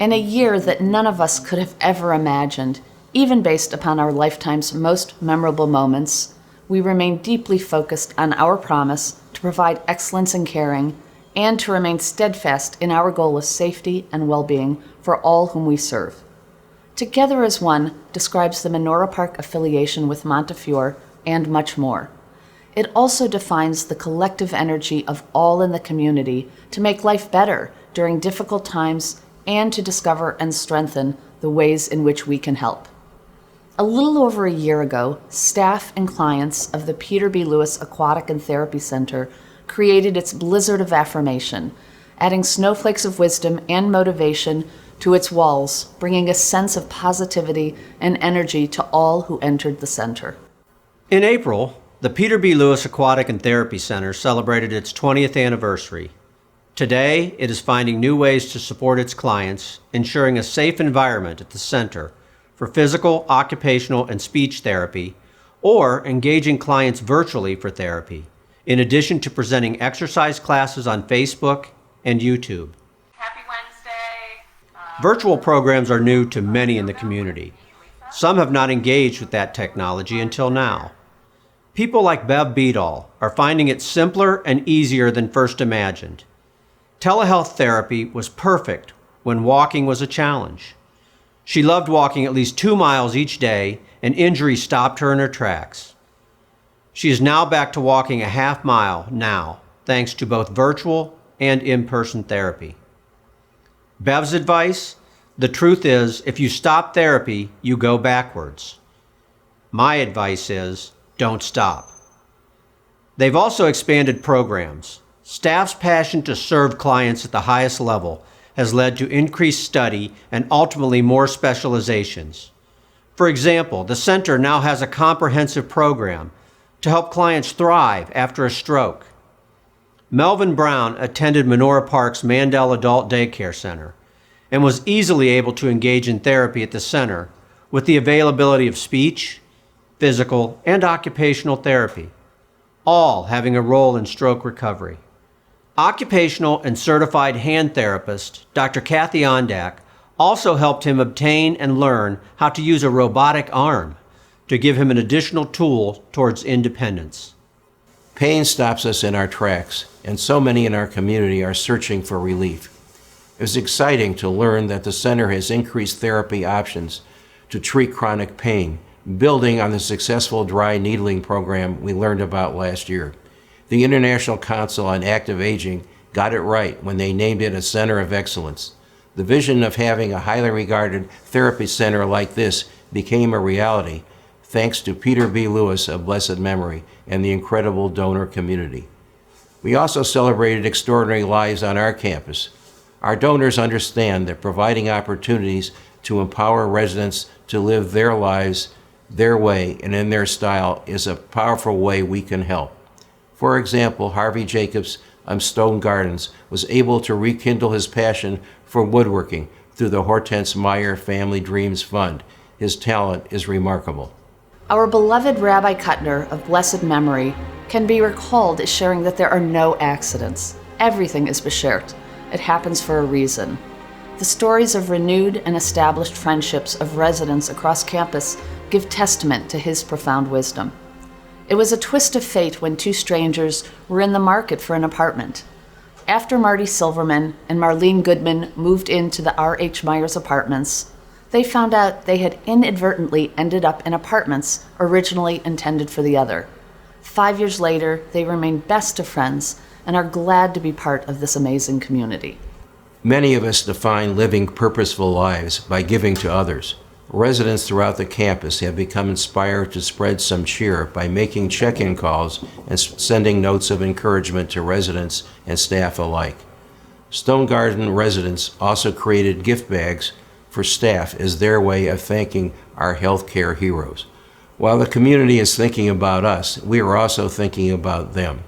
In a year that none of us could have ever imagined, even based upon our lifetime's most memorable moments, we remain deeply focused on our promise to provide excellence in caring and to remain steadfast in our goal of safety and well-being for all whom we serve. Together as One describes the Menorah Park affiliation with Montefiore and much more. It also defines the collective energy of all in the community to make life better during difficult times and to discover and strengthen the ways in which we can help. A little over a year ago, staff and clients of the Peter B. Lewis Aquatic and Therapy Center created its Blizzard of Affirmation, adding snowflakes of wisdom and motivation to its walls, bringing a sense of positivity and energy to all who entered the center. In April, the Peter B. Lewis Aquatic and Therapy Center celebrated its 20th anniversary. Today, it is finding new ways to support its clients, ensuring a safe environment at the center for physical, occupational, and speech therapy, or engaging clients virtually for therapy, in addition to presenting exercise classes on Facebook and YouTube. Happy Wednesday. Virtual programs are new to many in the community. Some have not engaged with that technology until now. People like Bev Beadall are finding it simpler and easier than first imagined. Telehealth therapy was perfect when walking was a challenge. She loved walking at least 2 miles each day, and injury stopped her in her tracks. She is now back to walking a half mile now, thanks to both virtual and in-person therapy. Bev's advice: the truth is, if you stop therapy, you go backwards. My advice is, don't stop. They've also expanded programs. Staff's passion to serve clients at the highest level has led to increased study and ultimately more specializations. For example, the center now has a comprehensive program to help clients thrive after a stroke. Melvin Brown attended Menorah Park's Mandel Adult Daycare Center and was easily able to engage in therapy at the center with the availability of speech, physical, and occupational therapy, all having a role in stroke recovery. Occupational and certified hand therapist Dr. Kathy Ondak also helped him obtain and learn how to use a robotic arm to give him an additional tool towards independence. Pain stops us in our tracks, and so many in our community are searching for relief. It was exciting to learn that the center has increased therapy options to treat chronic pain, building on the successful dry needling program we learned about last year. The International Council on Active Aging got it right when they named it a Center of Excellence. The vision of having a highly regarded therapy center like this became a reality thanks to Peter B. Lewis of blessed memory and the incredible donor community. We also celebrated extraordinary lives on our campus. Our donors understand that providing opportunities to empower residents to live their lives their way and in their style is a powerful way we can help. For example, Harvey Jacobs of Stone Gardens was able to rekindle his passion for woodworking through the Hortense Meyer Family Dreams Fund. His talent is remarkable. Our beloved Rabbi Kuttner of blessed memory can be recalled as sharing that there are no accidents. Everything is beshert. It happens for a reason. The stories of renewed and established friendships of residents across campus give testament to his profound wisdom. It was a twist of fate when two strangers were in the market for an apartment. After Marty Silverman and Marlene Goodman moved into the R.H. Myers apartments, they found out they had inadvertently ended up in apartments originally intended for the other. 5 years later, they remain best of friends and are glad to be part of this amazing community. Many of us define living purposeful lives by giving to others. Residents throughout the campus have become inspired to spread some cheer by making check-in calls and sending notes of encouragement to residents and staff alike. Stone Garden residents also created gift bags for staff as their way of thanking our healthcare heroes. While the community is thinking about us, we are also thinking about them.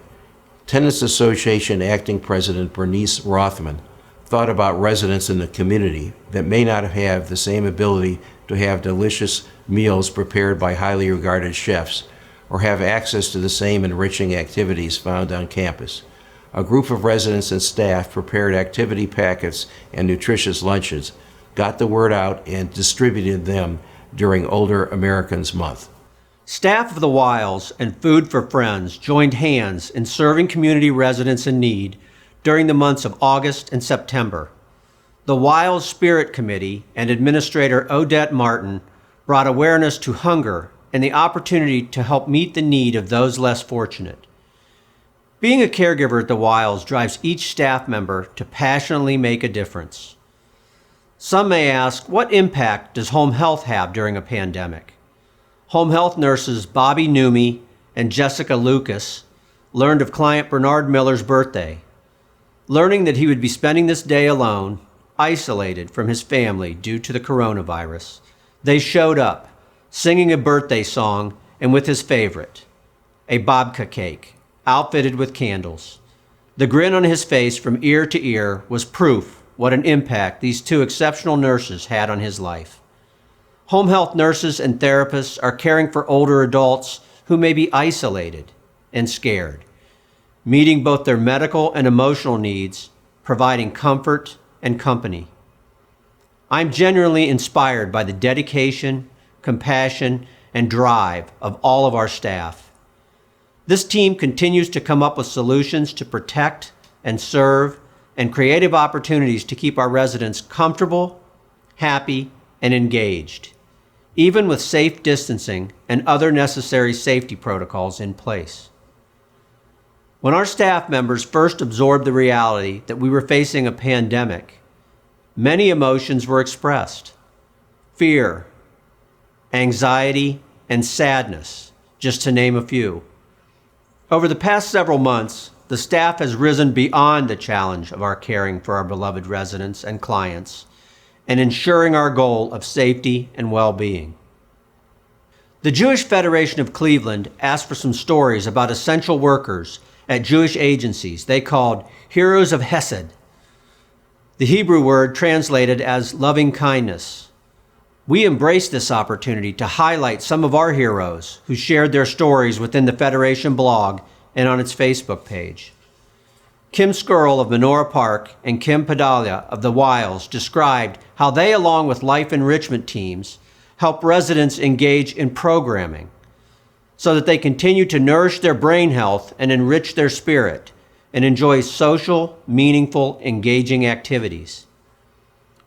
Tenants Association Acting President Bernice Rothman thought about residents in the community that may not have the same ability to have delicious meals prepared by highly regarded chefs or have access to the same enriching activities found on campus. A group of residents and staff prepared activity packets and nutritious lunches. got the word out and distributed them during Older Americans Month. Staff of the Wiles and Food for Friends joined hands in serving community residents in need during the months of August and September. The Wiles Spirit Committee and Administrator Odette Martin brought awareness to hunger and the opportunity to help meet the need of those less fortunate. Being a caregiver at the Wiles drives each staff member to passionately make a difference. Some may ask, what impact does home health have during a pandemic? Home health nurses Bobby Numi and Jessica Lucas learned of client Bernard Miller's birthday. Learning that he would be spending this day alone, isolated from his family due to the coronavirus, they showed up, singing a birthday song and with his favorite, a babka cake, outfitted with candles. The grin on his face from ear to ear was proof what an impact these two exceptional nurses had on his life. Home health nurses and therapists are caring for older adults who may be isolated and scared, meeting both their medical and emotional needs, providing comfort and company. I'm genuinely inspired by the dedication, compassion, and drive of all of our staff. This team continues to come up with solutions to protect and serve and creative opportunities to keep our residents comfortable, happy, and engaged, even with safe distancing and other necessary safety protocols in place. When our staff members first absorbed the reality that we were facing a pandemic, many emotions were expressed: fear, anxiety, and sadness, just to name a few. Over the past several months, the staff has risen beyond the challenge of our caring for our beloved residents and clients and ensuring our goal of safety and well-being. The Jewish Federation of Cleveland asked for some stories about essential workers at Jewish agencies they called Heroes of Hesed, the Hebrew word translated as loving kindness. We embraced this opportunity to highlight some of our heroes who shared their stories within the Federation blog and on its Facebook page. Kim Skirl of Menorah Park and Kim Padalia of the Wiles described how they, along with life enrichment teams, help residents engage in programming so that they continue to nourish their brain health and enrich their spirit and enjoy social, meaningful, engaging activities.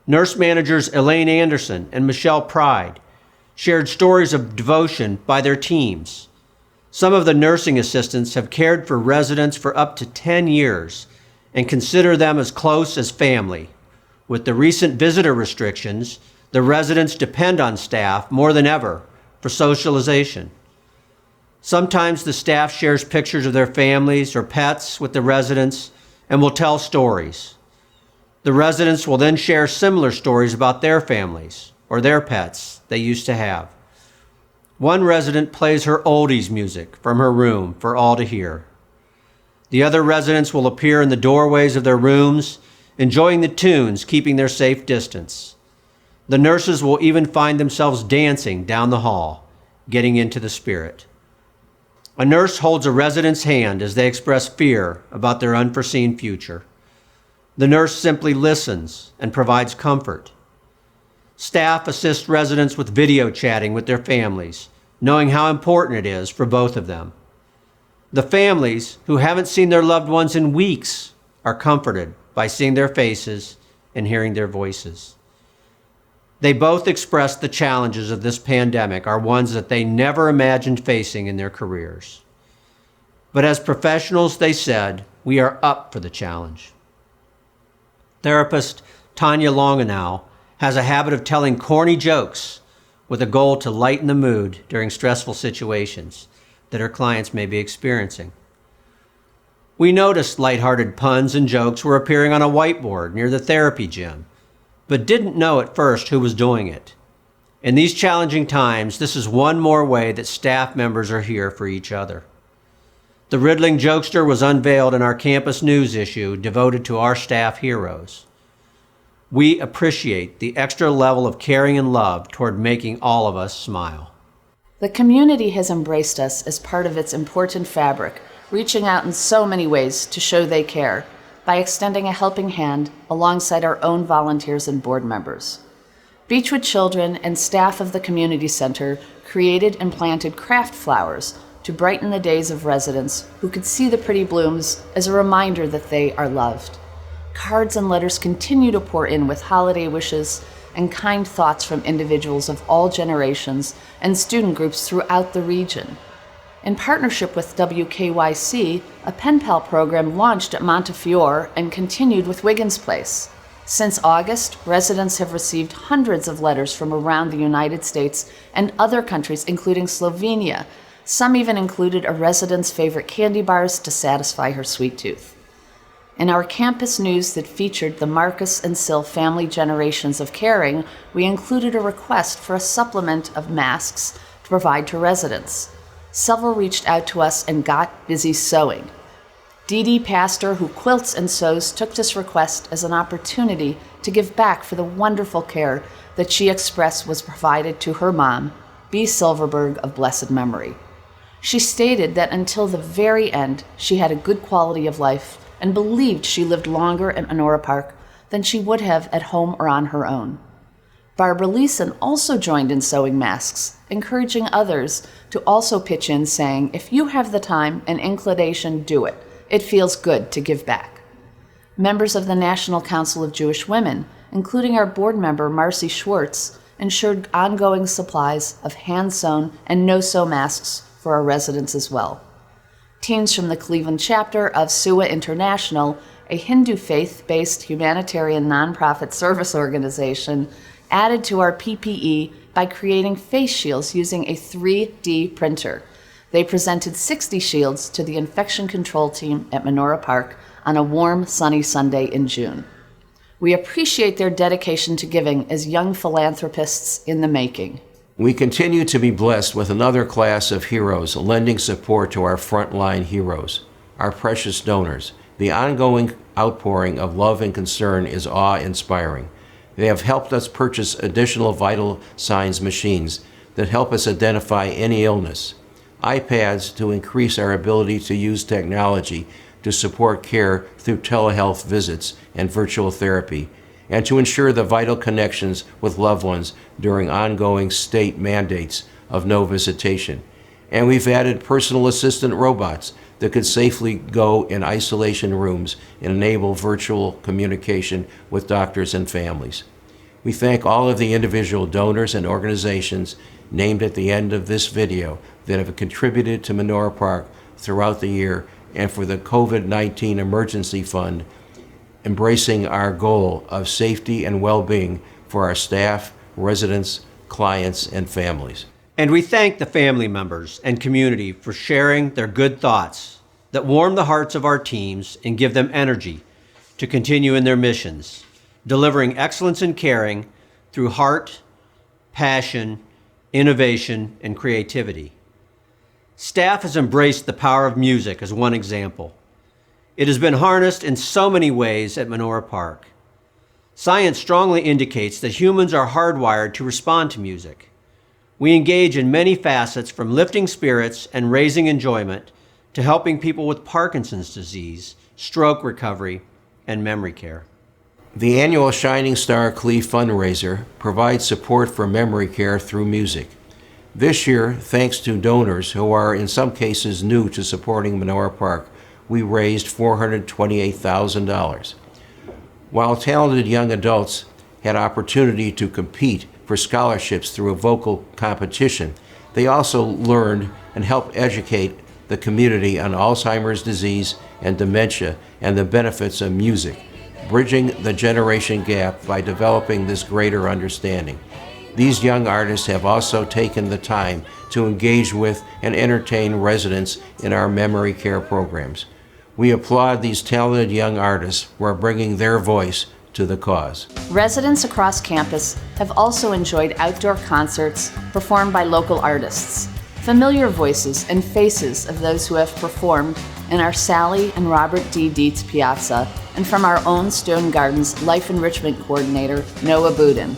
Nurse managers Elaine Anderson and Michelle Pride shared stories of devotion by their teams. Some of the nursing assistants have cared for residents for up to 10 years and consider them as close as family. With the recent visitor restrictions, the residents depend on staff more than ever for socialization. Sometimes the staff shares pictures of their families or pets with the residents and will tell stories. The residents will then share similar stories about their families or their pets they used to have. One resident plays her oldies music from her room for all to hear. The other residents will appear in the doorways of their rooms, enjoying the tunes, keeping their safe distance. The nurses will even find themselves dancing down the hall, getting into the spirit. A nurse holds a resident's hand as they express fear about their unforeseen future. The nurse simply listens and provides comfort. Staff assist residents with video chatting with their families, knowing how important it is for both of them. The families who haven't seen their loved ones in weeks are comforted by seeing their faces and hearing their voices. They both express the challenges of this pandemic are ones that they never imagined facing in their careers. But as professionals, they said, we are up for the challenge. Therapist Tanya Longanow has a habit of telling corny jokes with a goal to lighten the mood during stressful situations that her clients may be experiencing. We noticed lighthearted puns and jokes were appearing on a whiteboard near the therapy gym, but didn't know at first who was doing it. In these challenging times, this is one more way that staff members are here for each other. The Riddling Jokester was unveiled in our campus news issue devoted to our staff heroes. We appreciate the extra level of caring and love toward making all of us smile. The community has embraced us as part of its important fabric, reaching out in so many ways to show they care by extending a helping hand alongside our own volunteers and board members. Beechwood children and staff of the community center created and planted craft flowers to brighten the days of residents who could see the pretty blooms as a reminder that they are loved. Cards and letters continue to pour in with holiday wishes and kind thoughts from individuals of all generations and student groups throughout the region. In partnership with WKYC, a pen pal program launched at Montefiore and continued with Wiggins Place. Since August, residents have received hundreds of letters from around the United States and other countries, including Slovenia. Some even included a resident's favorite candy bars to satisfy her sweet tooth. In our campus news that featured the Marcus and Sil family generations of caring, we included a request for a supplement of masks to provide to residents. Several reached out to us and got busy sewing. Dee Dee Pastor, who quilts and sews, took this request as an opportunity to give back for the wonderful care that she expressed was provided to her mom, B. Silverberg of blessed memory. She stated that until the very end, she had a good quality of life and believed she lived longer at Menorah Park than she would have at home or on her own. Barbara Leeson also joined in sewing masks, encouraging others to also pitch in, saying, "If you have the time and inclination, do it. It feels good to give back." Members of the National Council of Jewish Women, including our board member Marcy Schwartz, ensured ongoing supplies of hand-sewn and no-sew masks for our residents as well. Teens from the Cleveland chapter of SUA International, a Hindu faith-based humanitarian nonprofit service organization, added to our PPE by creating face shields using a 3D printer. They presented 60 shields to the infection control team at Menorah Park on a warm, sunny Sunday in June. We appreciate their dedication to giving as young philanthropists in the making. We continue to be blessed with another class of heroes lending support to our frontline heroes, our precious donors. The ongoing outpouring of love and concern is awe-inspiring. They have helped us purchase additional vital signs machines that help us identify any illness, iPads to increase our ability to use technology to support care through telehealth visits and virtual therapy, and to ensure the vital connections with loved ones during ongoing state mandates of no visitation. And we've added personal assistant robots that could safely go in isolation rooms and enable virtual communication with doctors and families. We thank all of the individual donors and organizations named at the end of this video that have contributed to Menorah Park throughout the year, and for the COVID-19 Emergency Fund, embracing our goal of safety and well-being for our staff, residents, clients, and families. And we thank the family members and community for sharing their good thoughts that warm the hearts of our teams and give them energy to continue in their missions, delivering excellence in caring through heart, passion, innovation, and creativity. Staff has embraced the power of music as one example. It has been harnessed in so many ways at Menorah Park. Science strongly indicates that humans are hardwired to respond to music. We engage in many facets, from lifting spirits and raising enjoyment to helping people with Parkinson's disease, stroke recovery, and memory care. The annual Shining Star Clee fundraiser provides support for memory care through music. This year, thanks to donors who are in some cases new to supporting Menorah Park, we raised $428,000. While talented young adults had opportunity to compete for scholarships through a vocal competition, they also learned and helped educate the community on Alzheimer's disease and dementia and the benefits of music, bridging the generation gap by developing this greater understanding. These young artists have also taken the time to engage with and entertain residents in our memory care programs. We applaud these talented young artists who are bringing their voice to the cause. Residents across campus have also enjoyed outdoor concerts performed by local artists. Familiar voices and faces of those who have performed in our Sally and Robert D. Dietz Piazza, and from our own Stone Gardens Life Enrichment Coordinator, Noah Budin.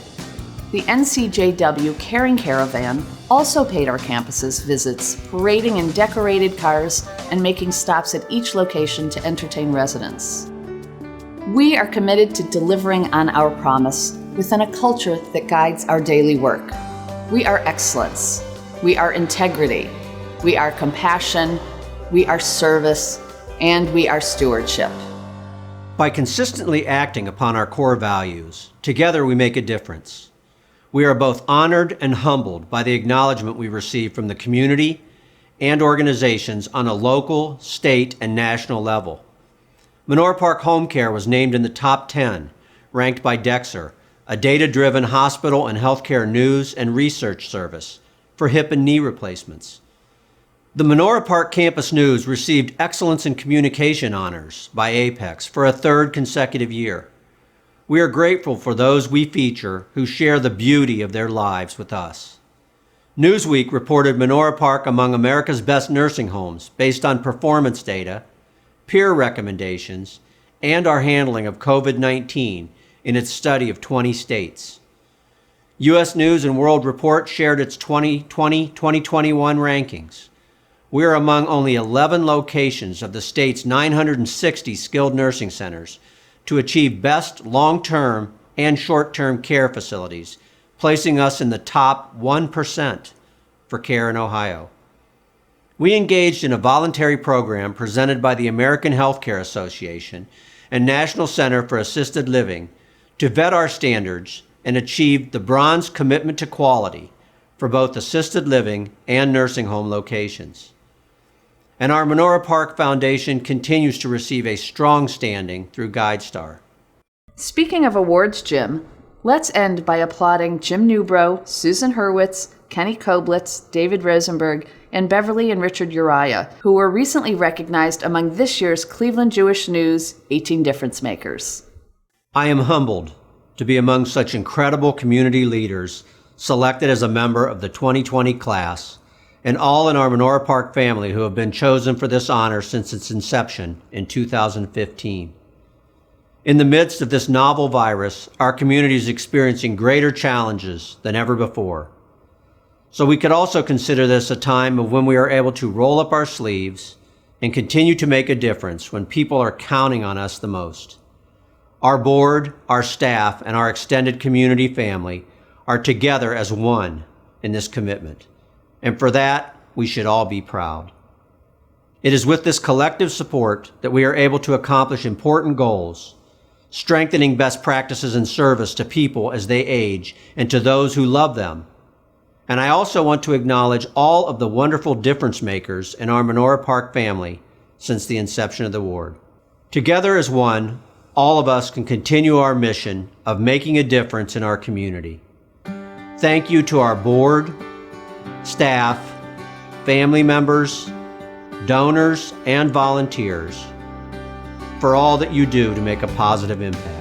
The NCJW Caring Caravan also paid our campuses visits, parading in decorated cars and making stops at each location to entertain residents. We are committed to delivering on our promise within a culture that guides our daily work. We are excellence. We are integrity. We are compassion. We are service. And we are stewardship. By consistently acting upon our core values, together we make a difference. We are both honored and humbled by the acknowledgement we receive from the community and organizations on a local, state, and national level. Menorah Park Home Care was named in the top 10, ranked by Dexter, a data-driven hospital and healthcare news and research service for hip and knee replacements. The Menorah Park Campus News received Excellence in Communication honors by Apex for a third consecutive year. We are grateful for those we feature who share the beauty of their lives with us. Newsweek reported Menorah Park among America's best nursing homes based on performance data, peer recommendations, and our handling of COVID-19 in its study of 20 states. U.S. News & World Report shared its 2020-2021 rankings. We are among only 11 locations of the state's 960 skilled nursing centers to achieve best long-term and short-term care facilities, placing us in the top 1% for care in Ohio. We engaged in a voluntary program presented by the American Healthcare Association and National Center for Assisted Living to vet our standards and achieve the Bronze Commitment to Quality for both assisted living and nursing home locations. And our Menorah Park Foundation continues to receive a strong standing through GuideStar. Speaking of awards, Jim, let's end by applauding Jim Newbrough, Susan Hurwitz, Kenny Koblitz, David Rosenberg, and Beverly and Richard Uriah, who were recently recognized among this year's Cleveland Jewish News 18 Difference Makers. I am humbled to be among such incredible community leaders selected as a member of the 2020 class, and all in our Menorah Park family who have been chosen for this honor since its inception in 2015. In the midst of this novel virus, our community is experiencing greater challenges than ever before. So we could also consider this a time of when we are able to roll up our sleeves and continue to make a difference when people are counting on us the most. Our board, our staff, and our extended community family are together as one in this commitment. And for that, we should all be proud. It is with this collective support that we are able to accomplish important goals, strengthening best practices and service to people as they age and to those who love them. And I also want to acknowledge all of the wonderful difference makers in our Menorah Park family since the inception of the ward. Together as one, all of us can continue our mission of making a difference in our community. Thank you to our board, staff, family members, donors, and volunteers for all that you do to make a positive impact.